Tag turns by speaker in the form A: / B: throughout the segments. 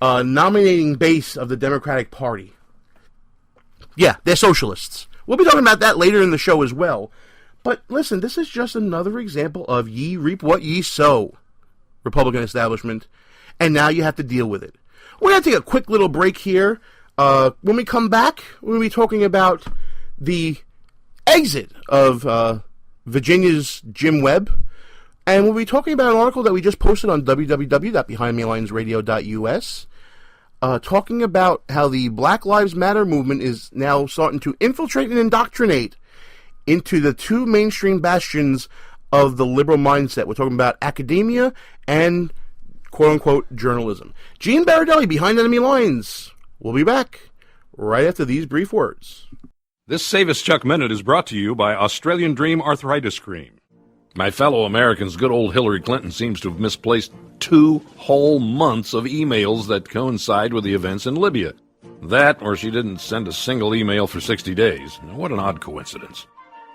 A: nominating base of the Democratic Party. Yeah, they're socialists. We'll be talking about that later in the show as well. But listen, this is just another example of ye reap what ye sow, Republican establishment, and now you have to deal with it. We're going to take a quick little break here. When we come back, we're going to be talking about the exit of Virginia's Jim Webb, and we'll be talking about an article that we just posted on www.behindtheallianceradio.us, talking about how the Black Lives Matter movement is now starting to infiltrate and indoctrinate into the two mainstream bastions of the liberal mindset. We're talking about academia and quote-unquote journalism. Gene Baradelli, Behind Enemy Lines. We'll be back right after these brief words.
B: This Save Us Chuck Minute is brought to you by Australian Dream Arthritis Cream. My fellow Americans, good old Hillary Clinton seems to have misplaced 2 whole months of emails that coincide with the events in Libya. That, or she didn't send a single email for 60 days. What an odd coincidence.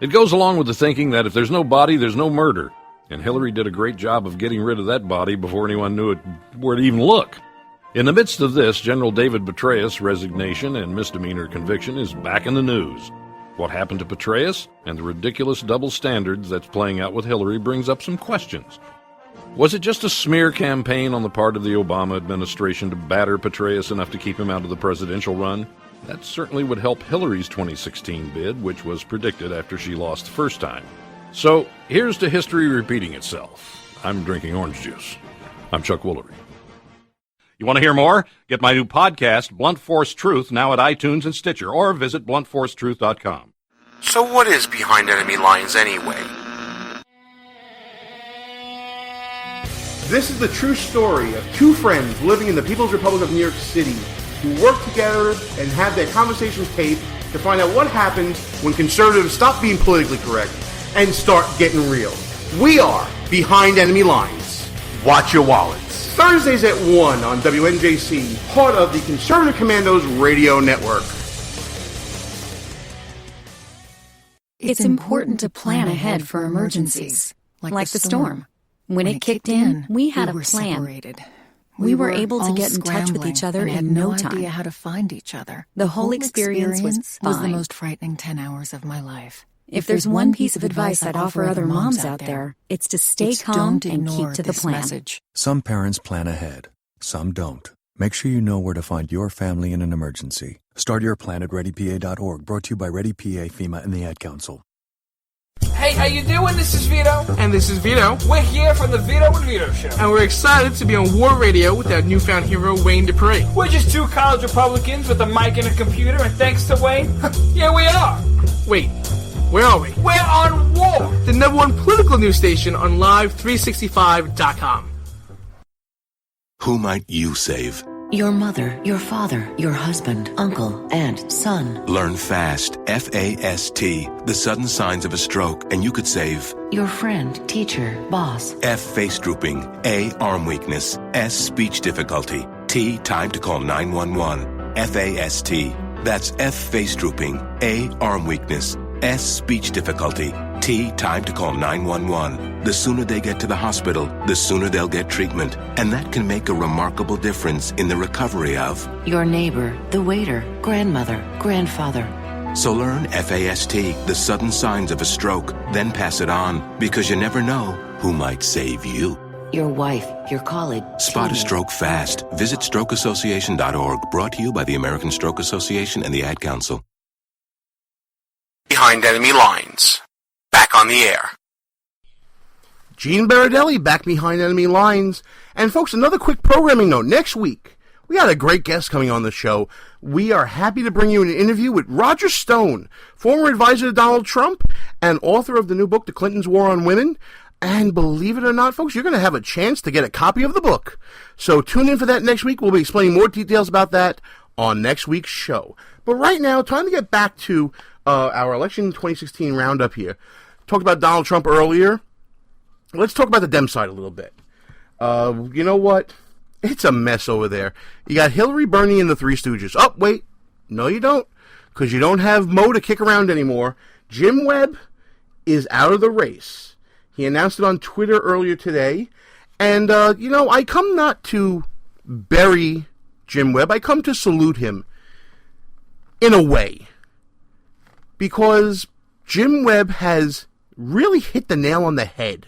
B: It goes along with the thinking that if there's no body, there's no murder. And Hillary did a great job of getting rid of that body before anyone knew where to even look. In the midst of this, General David Petraeus' resignation and misdemeanor conviction is back in the news. What happened to Petraeus and the ridiculous double standards that's playing out with Hillary brings up some questions. Was it just a smear campaign on the part of the Obama administration to batter Petraeus enough to keep him out of the presidential run? That certainly would help Hillary's 2016 bid, which was predicted after she lost the first time. So, here's to history repeating itself. I'm drinking orange juice. I'm Chuck Woolery. You want to hear more? Get my new podcast, Blunt Force Truth, now at iTunes and Stitcher, or visit bluntforcetruth.com.
A: So what is Behind Enemy Lines anyway? This is the true story of two friends living in the People's Republic of New York City who work together and have their conversations taped to find out what happens when conservatives stop being politically correct and start getting real. We are Behind Enemy Lines. Watch your wallets. Thursdays at 1 on WNJC, part of the Conservative Commandos Radio Network.
C: It's important to plan ahead for emergencies, like the storm. When it kicked in, we had a plan.
D: Separated.
C: We were able to get in touch with each other in no time.
D: Had no idea how to find each other.
C: The whole experience was fine.
D: The most frightening 10 hours of my life.
C: If there's one piece of advice I'd offer other moms out there, it's to stay calm and keep to the plan.
D: Message.
E: Some parents plan ahead, some don't. Make sure you know where to find your family in an emergency. Start your plan at ReadyPA.org, brought to you by ReadyPA, FEMA, and the Ad Council.
F: Hey, how you doing? This is Vito.
G: And this is Vito.
F: We're here from the Vito and Vito Show.
G: And we're excited to be on War Radio with our newfound hero, Wayne Dupree.
F: We're just two college Republicans with a mic and a computer, and thanks to Wayne, here we are.
G: Wait, where are we?
F: We're on War,
G: the #1 political news station on Live365.com.
H: Who might you save?
I: Your mother, your father, your husband, uncle, aunt, son.
H: Learn FAST, F-A-S-T, the sudden signs of a stroke, and you could save.
I: Your friend, teacher, boss.
H: F, face drooping. A, arm weakness. S, speech difficulty. T, time to call 911. F-A-S-T. That's F, face drooping. A, arm weakness. S, speech difficulty. T, time to call 911. The sooner they get to the hospital, the sooner they'll get treatment. And that can make a remarkable difference in the recovery of
I: your neighbor, the waiter, grandmother, grandfather.
H: So learn FAST, the sudden signs of a stroke, then pass it on, because you never know who might save you.
I: Your wife, your colleague.
H: Spot a stroke fast. Visit strokeassociation.org, brought to you by the American Stroke Association and the Ad Council.
A: Behind Enemy Lines. Back on the air. Gene Baradelli back behind Enemy Lines. And folks, another quick programming note. Next week, we got a great guest coming on the show. We are happy to bring you an interview with Roger Stone, former advisor to Donald Trump and author of the new book, The Clintons' War on Women. And believe it or not, folks, you're going to have a chance to get a copy of the book. So tune in for that next week. We'll be explaining more details about that on next week's show. But right now, time to get back to our election 2016 roundup here. Talked about Donald Trump earlier. Let's talk about the Dem side a little bit. You know what? It's a mess over there. You got Hillary, Bernie, and the Three Stooges. Oh, wait. No, you don't. Because you don't have Mo to kick around anymore. Jim Webb is out of the race. He announced it on Twitter earlier today. And, I come not to bury Jim Webb, I come to salute him in a way. Because Jim Webb has really hit the nail on the head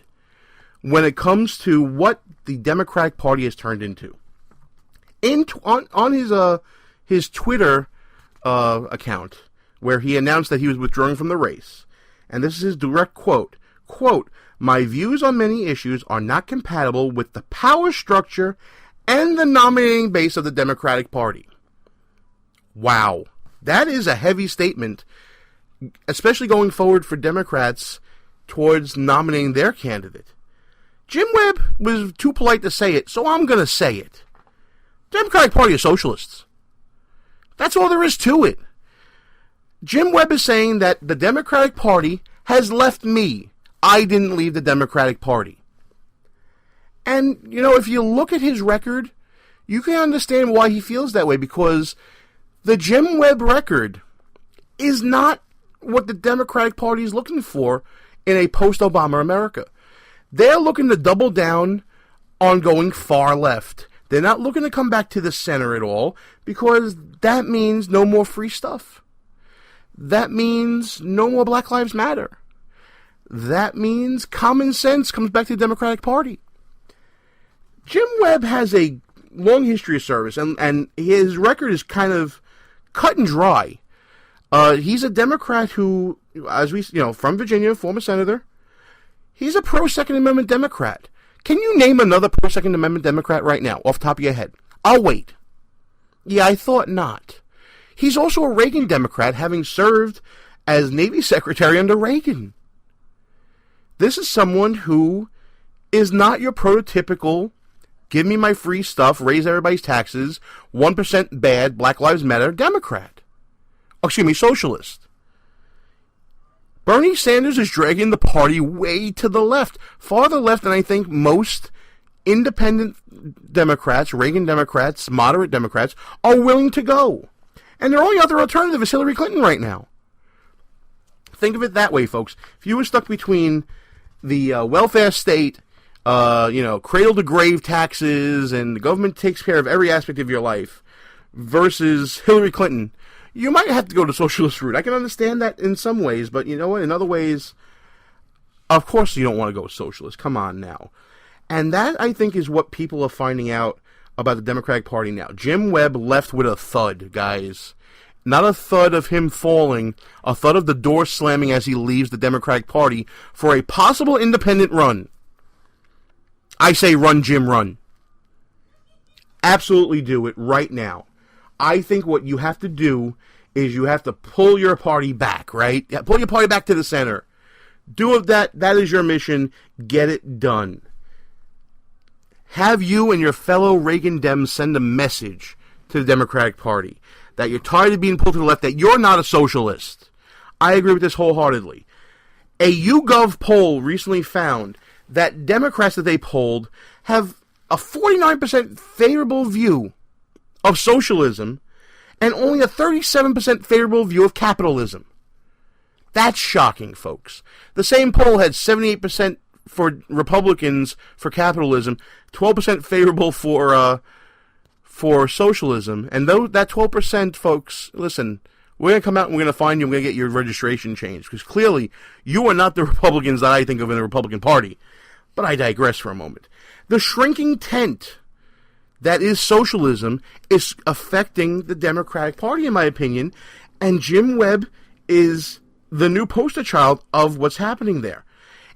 A: when it comes to what the Democratic Party has turned into. On his Twitter account, where he announced that he was withdrawing from the race, and this is his direct quote, "My views on many issues are not compatible with the power structure and the nominating base of the Democratic Party." Wow. That is a heavy statement, especially going forward for Democrats towards nominating their candidate. Jim Webb was too polite to say it, so I'm going to say it. Democratic Party are socialists. That's all there is to it. Jim Webb is saying that the Democratic Party has left me. I didn't leave the Democratic Party. And, if you look at his record, you can understand why he feels that way, because the Jim Webb record is not what the Democratic Party is looking for in a post-Obama America. They're looking to double down on going far left. They're not looking to come back to the center at all, because that means no more free stuff. That means no more Black Lives Matter. That means common sense comes back to the Democratic Party. Jim Webb has a long history of service, and his record is kind of cut and dry. He's a Democrat who, from Virginia, former senator. He's a pro-Second Amendment Democrat. Can you name another pro-Second Amendment Democrat right now, off the top of your head? I'll wait. Yeah, I thought not. He's also a Reagan Democrat, having served as Navy Secretary under Reagan. This is someone who is not your prototypical, give me my free stuff, raise everybody's taxes, 1% bad, Black Lives Matter Democrat. Socialist. Bernie Sanders is dragging the party way to the left, farther left than I think most independent Democrats, Reagan Democrats, moderate Democrats, are willing to go. And their only other alternative is Hillary Clinton right now. Think of it that way, folks. If you were stuck between the welfare state, cradle-to-grave taxes, and the government takes care of every aspect of your life, versus Hillary Clinton, you might have to go the socialist route. I can understand that in some ways, but you know what? In other ways, of course you don't want to go socialist. Come on now. And that, I think, is what people are finding out about the Democratic Party now. Jim Webb left with a thud, guys. Not a thud of him falling, a thud of the door slamming as he leaves the Democratic Party for a possible independent run. I say run, Jim, run. Absolutely do it right now. I think what you have to do is you have to pull your party back, right? Pull your party back to the center. Do that. That is your mission. Get it done. Have you and your fellow Reagan Dems send a message to the Democratic Party that you're tired of being pulled to the left, that you're not a socialist. I agree with this wholeheartedly. A YouGov poll recently found that Democrats that they polled have a 49% favorable view of socialism and only a 37% favorable view of capitalism. That's shocking, folks. The same poll had 78% for Republicans for capitalism, 12% favorable for socialism. And that 12%, folks, listen, we're going to come out and we're going to find you and we're going to get your registration changed. Because clearly, you are not the Republicans that I think of in the Republican Party. But I digress for a moment. The shrinking tent that is socialism is affecting the Democratic Party, in my opinion. And Jim Webb is the new poster child of what's happening there.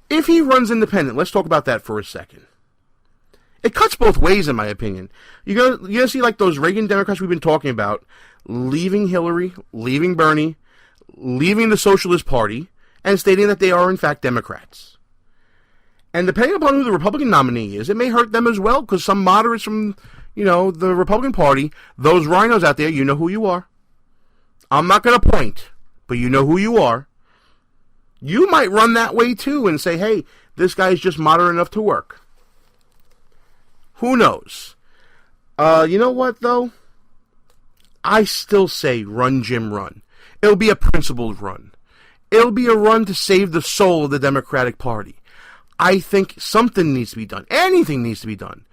A: If he runs independent, let's talk about that for a second. It cuts both ways, in my opinion. You're gonna see like those Reagan Democrats we've been talking about, leaving Hillary, leaving Bernie, leaving the Socialist Party, and stating that they are, in fact, Democrats. And depending upon who the Republican nominee is, it may hurt them as well, because some moderates from, the Republican Party, those rhinos out there, you know who you are. I'm not going to point, but you know who you are. You might run that way, too, and say, hey, this guy's just moderate enough to work. Who knows? You know what, though? I still say run, Jim, run. It'll be a principled run. It'll be a run to save the soul of the Democratic Party. I think something needs to be done. Anything needs to be done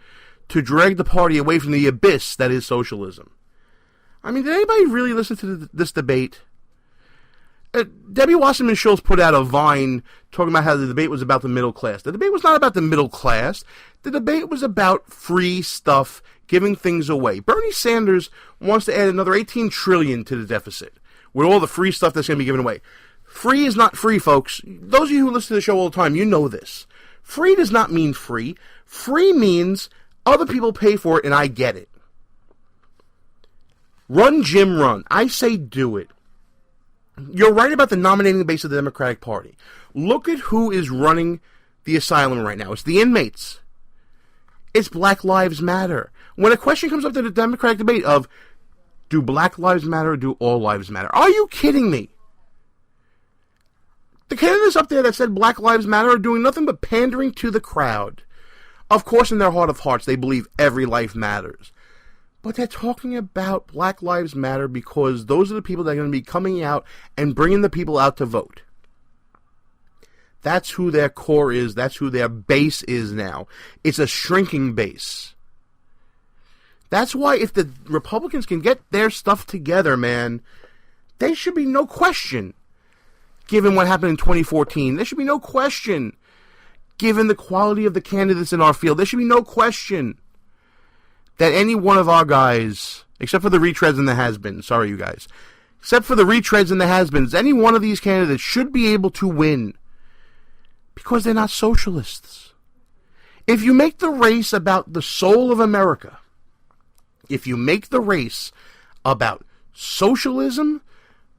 A: to drag the party away from the abyss that is socialism. I mean, did anybody really listen to this debate? Debbie Wasserman Schultz put out a Vine talking about how the debate was about the middle class. The debate was not about the middle class. The debate was about free stuff, giving things away. Bernie Sanders wants to add another $18 trillion to the deficit with all the free stuff that's going to be given away. Free is not free, folks. Those of you who listen to the show all the time, you know this. Free does not mean free. Free means other people pay for it and I get it. Run, Jim, run. I say do it. You're right about the nominating base of the Democratic Party. Look at who is running the asylum right now. It's the inmates. It's Black Lives Matter. When a question comes up to the Democratic debate of, do Black Lives Matter or do all lives matter? Are you kidding me? The candidates up there that said Black Lives Matter are doing nothing but pandering to the crowd. Of course, in their heart of hearts, they believe every life matters. But they're talking about Black Lives Matter because those are the people that are going to be coming out and bringing the people out to vote. That's who their core is. That's who their base is now. It's a shrinking base. That's why if the Republicans can get their stuff together, man, there should be no question, given what happened in 2014. There should be no question, given the quality of the candidates in our field. There should be no question that any one of our guys, except for the retreads and the has-beens, sorry you guys, except for the retreads and the has-beens, any one of these candidates should be able to win because they're not socialists. If you make the race about the soul of America, if you make the race about socialism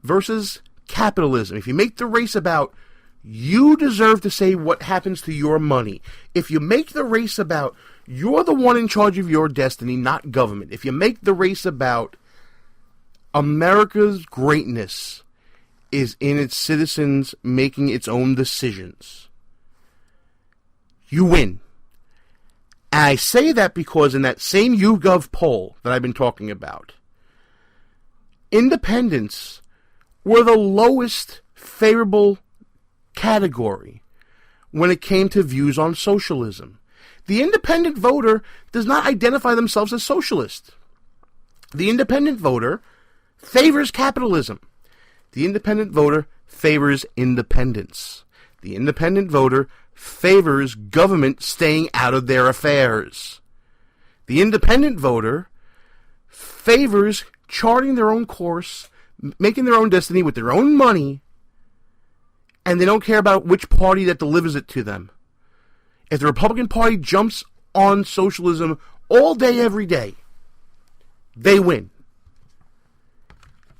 A: versus capitalism, if you make the race about you deserve to say what happens to your money, if you make the race about you're the one in charge of your destiny, not government, if you make the race about America's greatness is in its citizens making its own decisions, you win. And I say that because in that same YouGov poll that I've been talking about, independents were the lowest favorable category when it came to views on socialism. The independent voter does not identify themselves as socialist. The independent voter favors capitalism. The independent voter favors independence. The independent voter favors government staying out of their affairs. The independent voter favors charting their own course, making their own destiny with their own money, and they don't care about which party that delivers it to them. If the Republican Party jumps on socialism all day, every day, they win.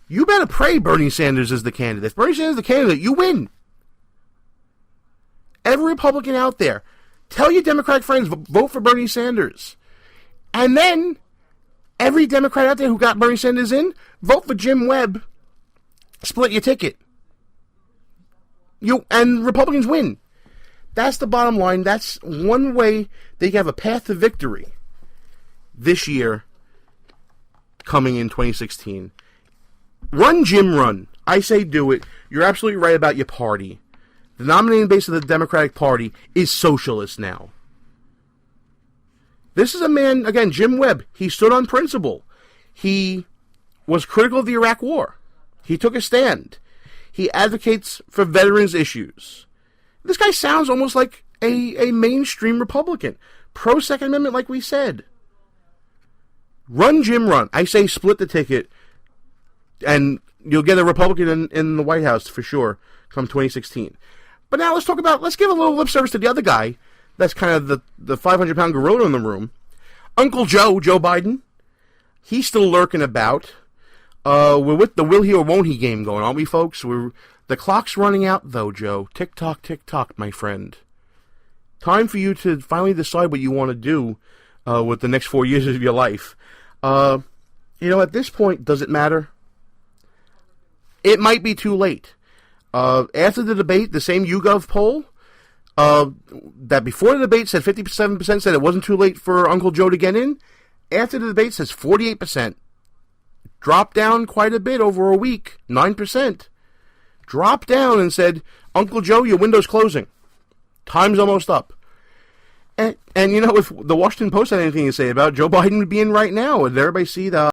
A: You better pray Bernie Sanders is the candidate. If Bernie Sanders is the candidate, you win. Every Republican out there, tell your Democratic friends, vote for Bernie Sanders. And then, every Democrat out there who got Bernie Sanders in, vote for Jim Webb. Split your ticket. And Republicans win. That's the bottom line. That's one way they can have a path to victory this year, coming in 2016. Run, Jim, run. I say do it. You're absolutely right about your party. The nominating base of the Democratic Party is socialist now. This is a man, again, Jim Webb. He stood on principle. He was critical of the Iraq War. He took a stand. He advocates for veterans' issues. This guy sounds almost like a mainstream Republican. Pro-Second Amendment, like we said. Run, Jim, run. I say split the ticket, and you'll get a Republican in the White House for sure come 2016. But now let's give a little lip service to the other guy that's kind of the 500-pound gorilla in the room. Uncle Joe Biden. He's still lurking about. We're with the will he or won't he game going, aren't we, folks? The clock's running out, though, Joe. Tick-tock, tick-tock, my friend. Time for you to finally decide what you want to do with the next 4 years of your life. At this point, does it matter? It might be too late. After the debate, the same YouGov poll, that before the debate said 57% said it wasn't too late for Uncle Joe to get in. After the debate says 48%. Dropped down quite a bit over a week, 9%. Dropped down and said, Uncle Joe, your window's closing. Time's almost up. And you know, if the Washington Post had anything to say about it, Joe Biden would be in right now. Did everybody see the